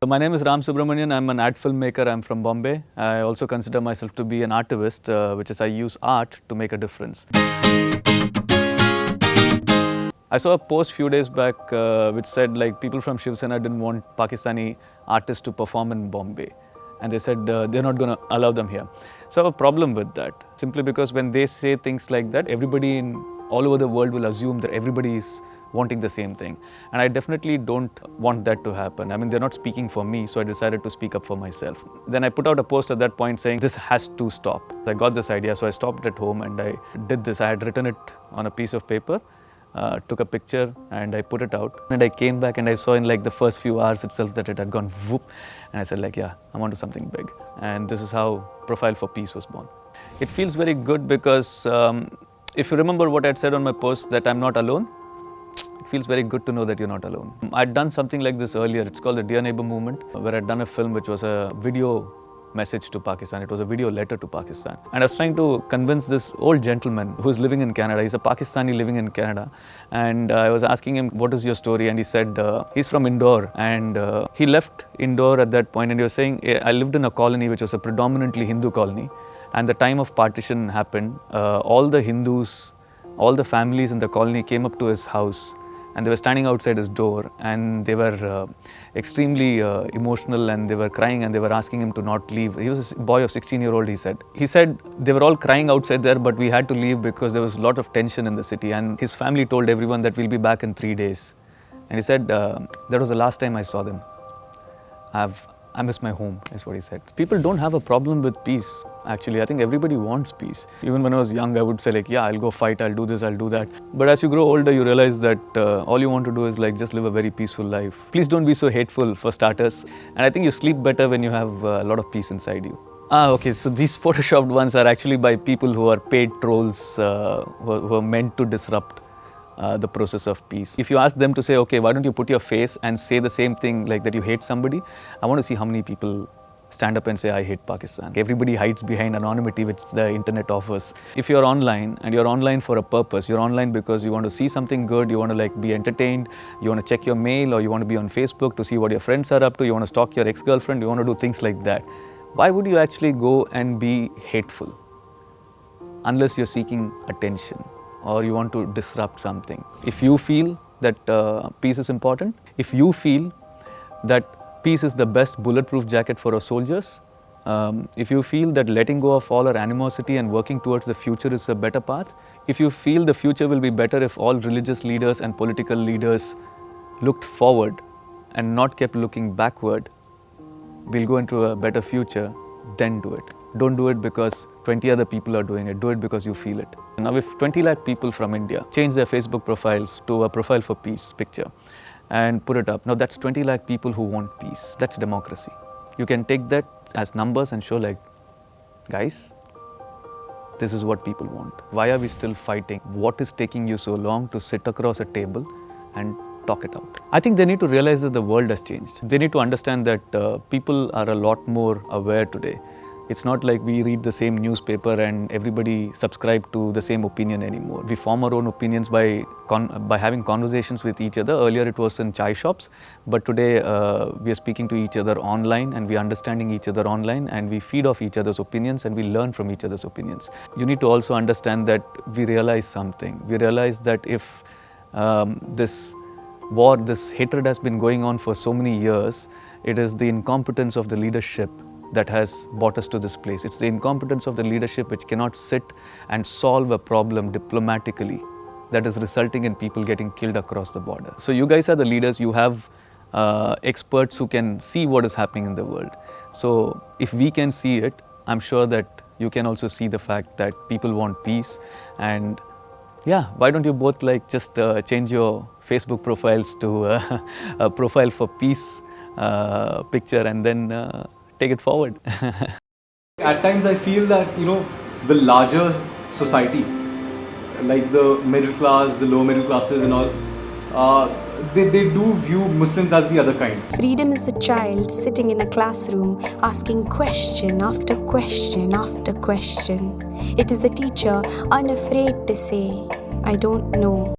My name is Subramanian. I'm an art filmmaker. I'm from Bombay. I also consider myself to be an artivist, which is I use art to make a difference. I saw a post few days back which said like people from Shiv Sena didn't want Pakistani artists to perform in Bombay. And they said they're not going to allow them here. So I have a problem with that. Simply because when they say things like that, everybody all over the world will assume that everybody is wanting the same thing. And I definitely don't want that to happen. I mean, they're not speaking for me, so I decided to speak up for myself. Then I put out a post at that point saying, this has to stop. I got this idea, so I stopped at home and I did this. I had written it on a piece of paper, took a picture and I put it out. And I came back and I saw in like the first few hours itself that it had gone whoop. And I said like, yeah, I'm onto something big. And this is how Profile for Peace was born. It feels very good because if you remember what I'd said on my post that I'm not alone, it feels very good to know that you're not alone. I'd done something like this earlier. It's called the Dear Neighbor movement, where I'd done a film which was a video message to Pakistan. It was a video letter to Pakistan. And I was trying to convince this old gentleman who's living in Canada. He's a Pakistani living in Canada. And I was asking him, what is your story? And he said, he's from Indore. And he left Indore at that point and he was saying, I lived in a colony which was a predominantly Hindu colony. And the time of partition happened, all the Hindus, all the families in the colony came up to his house and they were standing outside his door and they were extremely emotional and they were crying and they were asking him to not leave. He was a boy of 16-year-old, he said. He said they were all crying outside there, but we had to leave because there was a lot of tension in the city. And his family told everyone that we'll be back in 3 days. And he said, that was the last time I saw them. I miss my home, is what he said. People don't have a problem with peace, actually. I think everybody wants peace. Even when I was young, I would say like, yeah, I'll go fight, I'll do this, I'll do that. But as you grow older, you realize that all you want to do is like just live a very peaceful life. Please don't be so hateful, for starters. And I think you sleep better when you have a lot of peace inside you. Okay, so these photoshopped ones are actually by people who are paid trolls, who are meant to disrupt the process of peace. If you ask them to say, okay, why don't you put your face and say the same thing like that you hate somebody, I want to see how many people stand up and say, I hate Pakistan. Everybody hides behind anonymity which the internet offers. If you're online and you're online for a purpose, you're online because you want to see something good, you want to like be entertained, you want to check your mail or you want to be on Facebook to see what your friends are up to, you want to stalk your ex-girlfriend, you want to do things like that. Why would you actually go and be hateful? Unless you're seeking attention or you want to disrupt something. If you feel that peace is important, if you feel that peace is the best bulletproof jacket for our soldiers, if you feel that letting go of all our animosity and working towards the future is a better path, if you feel the future will be better if all religious leaders and political leaders looked forward and not kept looking backward, we'll go into a better future, then do it. Don't do it because 20 other people are doing it. Do it because you feel it. Now, if 20 lakh people from India change their Facebook profiles to a profile for peace picture and put it up, now that's 20 lakh people who want peace. That's democracy. You can take that as numbers and show like, guys, this is what people want. Why are we still fighting? What is taking you so long to sit across a table and talk it out? I think they need to realize that the world has changed. They need to understand that people are a lot more aware today. It's not like we read the same newspaper and everybody subscribe to the same opinion anymore. We form our own opinions by having conversations with each other. Earlier it was in chai shops, but today we are speaking to each other online and we are understanding each other online and we feed off each other's opinions and we learn from each other's opinions. You need to also understand that we realize something. We realize that if this war, this hatred has been going on for so many years, it is the incompetence of the leadership that has brought us to this place. It's the incompetence of the leadership which cannot sit and solve a problem diplomatically that is resulting in people getting killed across the border. So you guys are the leaders, you have experts who can see what is happening in the world. So if we can see it, I'm sure that you can also see the fact that people want peace. And yeah, why don't you both like just change your Facebook profiles to a profile for peace picture and then take it forward. At times I feel that, the larger society, like the middle class, the lower middle classes and all, they do view Muslims as the other kind. Freedom is the child sitting in a classroom asking question after question after question. It is the teacher unafraid to say, I don't know.